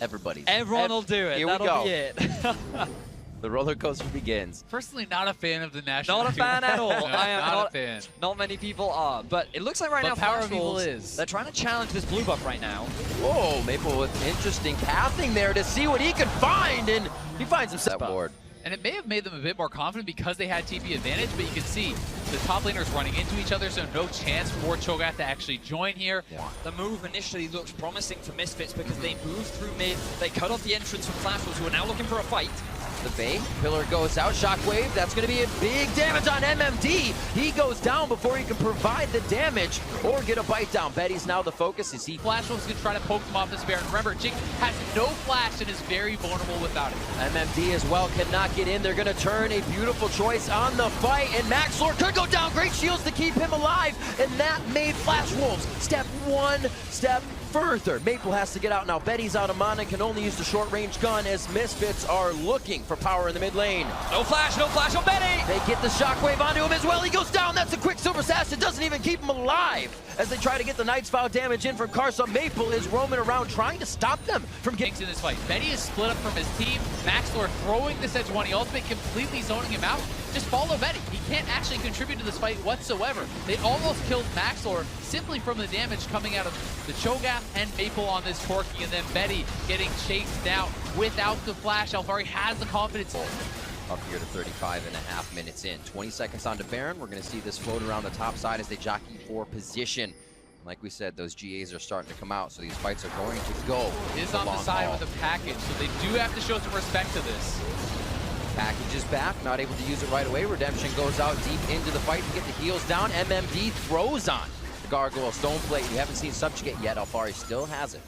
Everybody's. Everyone will do it. Here That'll we be go. it. The roller coaster begins. Personally, not a fan of the national. Not a fan at all. No, I am not a fan. Not many people are, but it looks like right But now Power Flash of Evil Wolves, is. they're trying to challenge this blue buff right now. Whoa, Maple with interesting pathing there to see what he can find, and he finds himself that ward. And it may have made them a bit more confident because they had TP advantage, but you can see the top laners running into each other, so no chance for Cho'Gath to actually join here. Yeah. The move initially looks promising for Misfits because they moved through mid, they cut off the entrance from Flash Wolves, who are now looking for a fight. The bait, pillar goes out, shockwave, that's gonna be a big damage on MMD. He goes down before he can provide the damage or get a bite down. Betty's now the focus as he Flash Wolves can try to poke them off this Baron. Remember, Jing has no flash and is very vulnerable without it. MMD as well cannot get in. They're gonna turn a beautiful choice on the fight, and Max Lord could go down. Great shields to keep him alive, and that made Flash Wolves step one step further. Maple has to get out now. Betty's out of mana and can only use the short-range gun as Misfits are looking for power in the mid lane. No flash on Betty! They get the shockwave onto him as well. He goes down. That's a quick silver sash. It doesn't even keep him alive as they try to get the Knight's Vow damage in from Karsa. Maple is roaming around trying to stop them from getting In this fight, Betty is split up from his team. Max Lord throwing the Sejuani ultimate, completely zoning him out. Just follow Betty. He can't actually contribute to this fight whatsoever. They almost killed Max Lord simply from the damage coming out of the Cho'Gath and Maple on this Corki, and then Betty getting chased down without the flash. Alphari has the confidence. up here to 35.5 minutes in. 20 seconds on to Baron. We're going to see this float around the top side as they jockey for position. Like we said, those GAs are starting to come out, so these fights are going to go. Is on the side with a package, so they do have to show some respect to this. Package is back, not able to use it right away. Redemption goes out deep into the fight to get the heals down. MMD throws on the Gargoyle Stoneplate. We haven't seen Subjugate yet. Alphari still has it.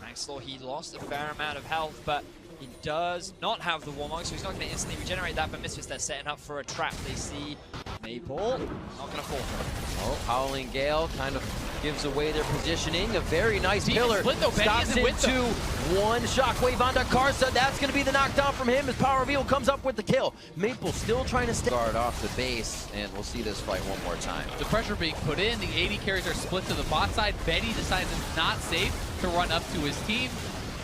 Max Lord, he lost a fair amount of health, but he does not have the Warlock, so he's not going to instantly regenerate that. But Misfits, they're setting up for a trap. They see Maple, not going to fall for it. Oh, Howling Gale kind of gives away their positioning. A very nice pillar. Split though, Betty Stops isn't with them. into one shockwave onto Karsa. That's going to be the knockdown from him as Power Reveal comes up with the kill. Maple still trying to guard off the base, and we'll see this fight one more time. The pressure being put in, the AD carries are split to the bot side. Betty decides it's not safe to run up to his team.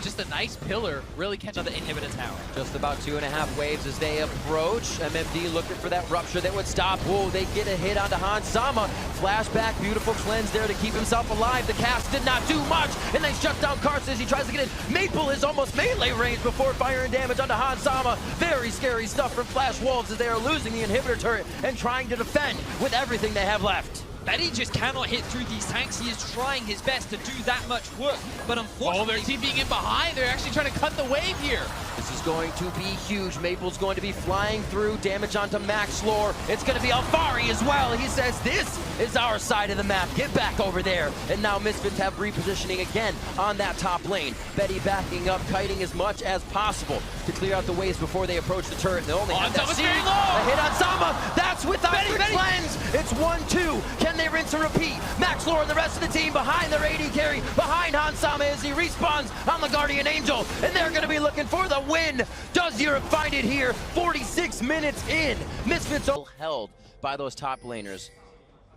Just a nice pillar, really catching the inhibitor tower. Just about 2.5 waves as they approach. MMD looking for that rupture that would stop. Whoa, they get a hit onto Hans Sama. Flashback, beautiful cleanse there to keep himself alive. The cast did not do much, and they shut down Karsa as he tries to get in. Maple is almost melee range before firing damage onto Hans Sama. Very scary stuff from Flash Wolves as they are losing the inhibitor turret and trying to defend with everything they have left. Betty just cannot hit through these tanks. He is trying his best to do that much work, but unfortunately... Oh, they're TPing in behind. They're actually trying to cut the wave here. This is going to be huge. Maple's going to be flying through. Damage onto Max Lore. It's going to be Alphari as well. He says, this is our side of the map. Get back over there. And now Misfits have repositioning again on that top lane. Betty backing up, kiting as much as possible to clear out the waves before they approach the turret. They only have that Sama's seed. very low. A hit on Sama. That's without the cleanse. It's 1-2. Can they rinse and repeat? Max Lore and the rest of the team behind their AD carry, behind Hans Sama as he respawns on the Guardian Angel. And they're going to be looking for the win. Does Europe find it here? 46 minutes in. Misfits held by those top laners.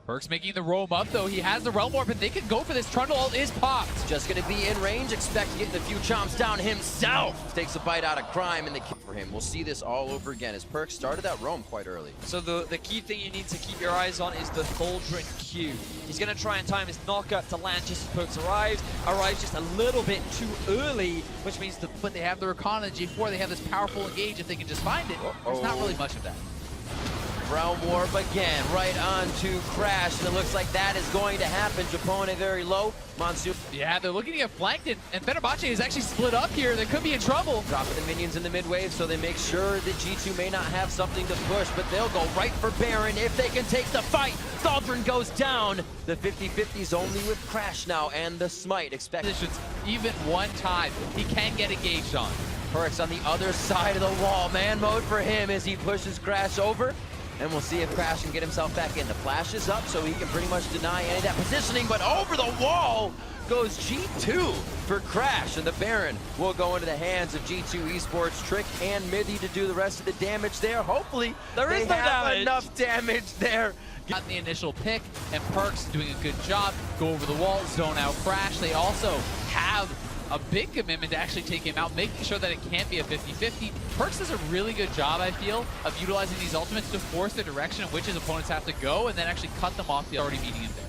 Perkz making the roam up, though. He has the Realm Orb, but they could go for this. Trundle ult is popped. Just going to be in range. Expect to get a few chomps down himself. Takes a bite out of Crime and the kill for him. We'll see this all over again as Perkz started that roam quite early. So the key thing you need to keep your eyes on is the Thaldrun Q. He's going to try and time his knockup to land just as Perkz arrives just a little bit too early, which means But they have the Rakan and G4. They have this powerful engage if they can just find it. There's not really much of that. Realm Warp again, right onto Crash, and it looks like that is going to happen. Japone very low. Monsoon. Yeah, they're looking to get flanked, and Fenerbahce is actually split up here. They could be in trouble. Dropping the minions in the mid wave, so they make sure that G2 may not have something to push, but they'll go right for Baron if they can take the fight. Thaldrun goes down. The 50-50's only with Crash now, and the Smite. Expect even one time, he can get engaged on. Perkz on the other side of the wall. Man mode for him as he pushes Crash over. And we'll see if Crash can get himself back in. The flash is up, so he can pretty much deny any of that positioning, but over the wall goes G2 for Crash, and the Baron will go into the hands of G2 Esports. Trick and Mithy to do the rest of the damage there. Hopefully, there is no damage. Enough damage there. Got the initial pick, and Perkz doing a good job. Go over the wall, zone out Crash. They also have a big commitment to actually take him out, making sure that it can't be a 50-50. Perkz does a really good job, I feel, of utilizing these ultimates to force the direction in which his opponents have to go and then actually cut them off the already meeting him there.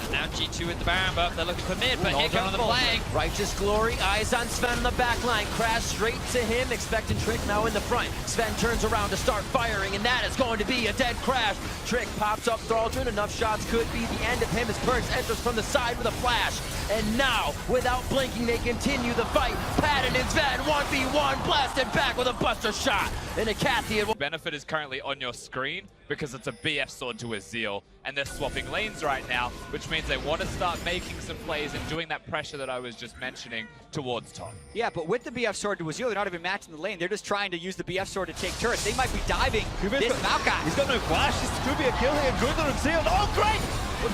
And now G2 in the Baron, but they're looking for mid, but here All on comes the Bolt. flank. Righteous Glory, eyes on Sven in the back line. Crash straight to him, expecting Trick now in the front. Sven turns around to start firing, and that is going to be a dead Crash. Trick pops up Thraldryn. Enough shots could be the end of him as Perkz enters from the side with a flash. And now, without blinking, they continue the fight. Patton and Sven 1v1, blasted back with a buster shot. And a Cathian. Benefit is currently on your screen because it's a BF sword to a Zeal, and they're swapping lanes right now, which means they want to start making some plays and doing that pressure that I was just mentioning towards top. Yeah, but with the BF sword to Azil, they're not even matching the lane. They're just trying to use the BF sword to take turrets. They might be diving this Maokai. He's got no flash. This could be a kill here. Good little sealed. Oh, great!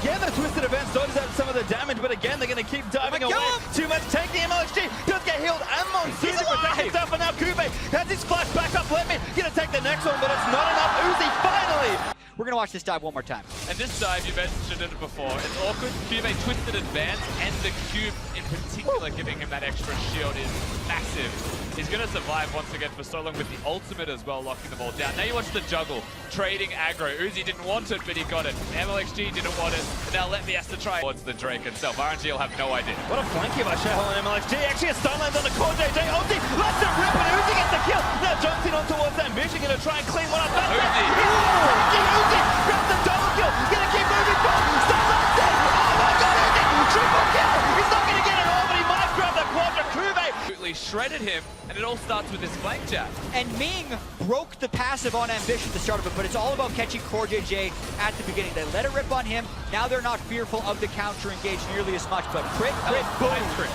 Again, the Twisted Events dodges out some of the damage, but again, they're going to keep diving away. Too much. Take the MLXG. Does get healed. And Monsoon protecting stuff, and now Kube has his flash back up. Let me going to take the next one, but it's not enough. Uzi finally. We're going to watch this dive one more time. And this dive, you mentioned it before, it's awkward. Cube twisted advance, and the Cube in particular giving him that extra shield is massive. He's going to survive once again for so long with the ultimate as well, locking them all down. Now you watch the juggle, trading aggro. Uzi didn't want it, but he got it. MLXG didn't want it. Now Letme has to try towards the Drake itself. RNG will have no idea. What a flank here by Shahal and MLXG. Actually, a stun lands on the core JJ. Ulti lets it rip, and Uzi gets the kill. Now jumps in on towards Ambition, going to try and clean one up. That's Uzi grabs the double kill. Going to keep moving forward. Stun lands in. Oh my god, Uzi! Triple kill! He's not going to get it all, but he might grab the quadra. Kube Absolutely shredded him, and it all starts with this flank jab. And Ming broke the passive on Ambition at the start of it, but it's all about catching Core JJ at the beginning. They let it rip on him. Now they're not fearful of the counter engage nearly as much, but crit, boom.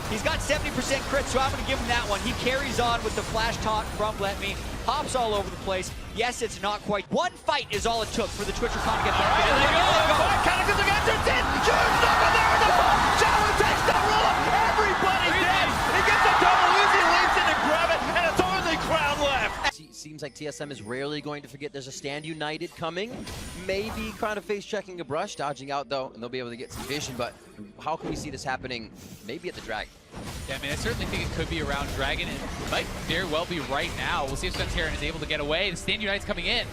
He's got 70% crit, so I'm going to give him that one. He carries on with the flash taunt from Letme. Hops all over the place. Yes, it's not quite. One fight is all it took for the TwitcherCon to get back. There they go. Cataclysm against her. Huge number there in the ball. Shadow takes the ruler. Everybody's dead. He gets a double. Uzi leaps in to grab it, and it's only Crown left. Seems like TSM is rarely going to forget there's a Stand United coming. Maybe kind of face checking a brush, dodging out though, and they'll be able to get some vision, but how can we see this happening maybe at the Dragon? Yeah, I mean, I certainly think it could be around Dragon, and it might very well be right now. We'll see if Svenskeren is able to get away, and Stand United's coming in.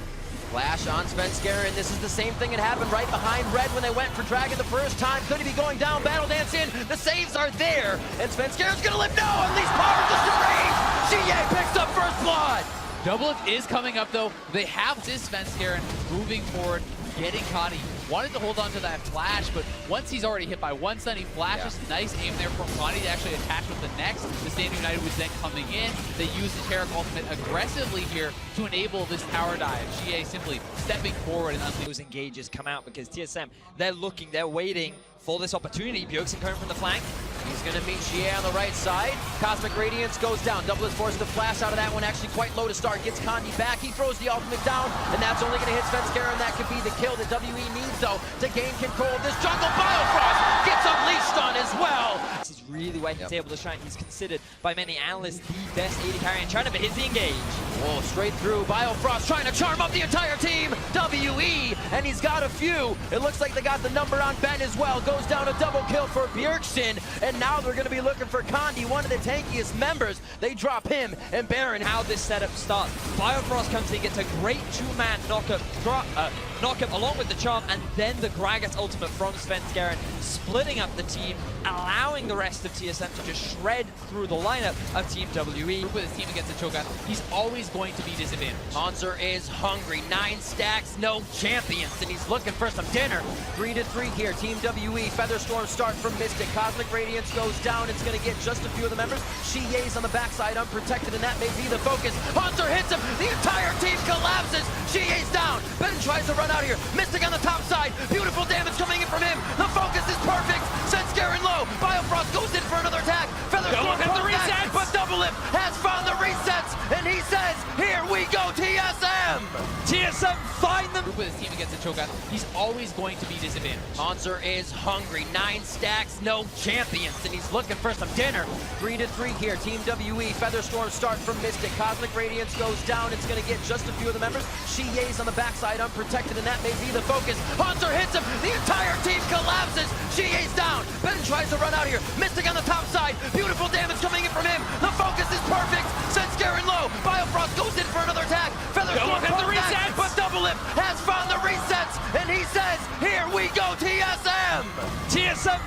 Flash on Svenskeren. This is the same thing that happened right behind Red when they went for Dragon the first time. Could he be going down? Battle Dance in. The saves are there. And Svenskeren's going to live. No, Unleash Power just a range. GA picks up first blood. Doublelift is coming up though. They have this Svenskeren moving forward, getting Connie. Wanted to hold on to that flash, but once he's already hit by one stun, he flashes. Yeah. Nice aim there from Connie to actually attach with the next. The Stand United was then coming in. They use the Taric ultimate aggressively here to enable this tower dive. GA simply stepping forward and unleashing. Those engages come out because TSM, they're waiting for this opportunity. Bjergsen coming from the flank. He's going to meet GA on the right side. Cosmic Radiance goes down. Doublelift forces the flash out of that one. Actually quite low to start. Gets Kandi back. He throws the ultimate down, and that's only going to hit Svenskeren. That could be the kill that WE needs, though, to gain control of this jungle. Biofrost gets unleashed on as well. This is really where he's able to shine. He's considered by many analysts the best AD carry in China, but here's the engage. Whoa, straight through. Biofrost trying to charm up the entire team. WE, and he's got a few. It looks like they got the number on Ben as well. Goes down a double kill for Bjergsen, and now they're going to be looking for Kandi, one of the tankiest members. They drop him and Baron. How this setup starts. Biofrost comes in, gets a great two-man knockup along with the charm, and then the Gragas ultimate from Svenskeren, splitting up the team, allowing the rest of TSM to just shred through the lineup of Team WE. With his team against the Cho'Gath, he's always going to be disadvantaged. Hauntzer is hungry. 9 stacks, no champions, and he's looking for some dinner. 3-3 here. Team WE. Featherstorm start from Mystic. Cosmic Radiance goes down. It's going to get just a few of the members. Shiye's on the backside, unprotected, and that may be the focus. Hauntzer hits him. The entire team collapses. Shiye's down. Ben tries to run out here. Mystic on the top side. Beautiful damage coming in from him. The focus is perfect. Svenskeren low. Biofrost goes in for another attack. Featherstorm hits the reset, but Doublelift has found the resets, and he says, "Here we go, TSM." TSM find them. With his team against the Cho'Gath, he's always going to be disadvantaged. Hanser is hungry. 9 stacks, no champions, and he's looking for some dinner. 3-3 here. Team WE. Featherstorm start from Mystic. Cosmic Radiance goes down. It's going to get just a few of the members. Shie's on the backside, unprotected, and that may be the focus. Hanser hits him. The entire team collapses. Shie's down. Ben tries to run out here. Mystic on the top side. Beautiful damage coming in from him. The focus is perfect. Sends Garen low. Biofrost goes in for another attack. Featherstorm Look at the pulls back, resets. but Doublelift has found the resets, and he says, "Here we go, TSM." TSM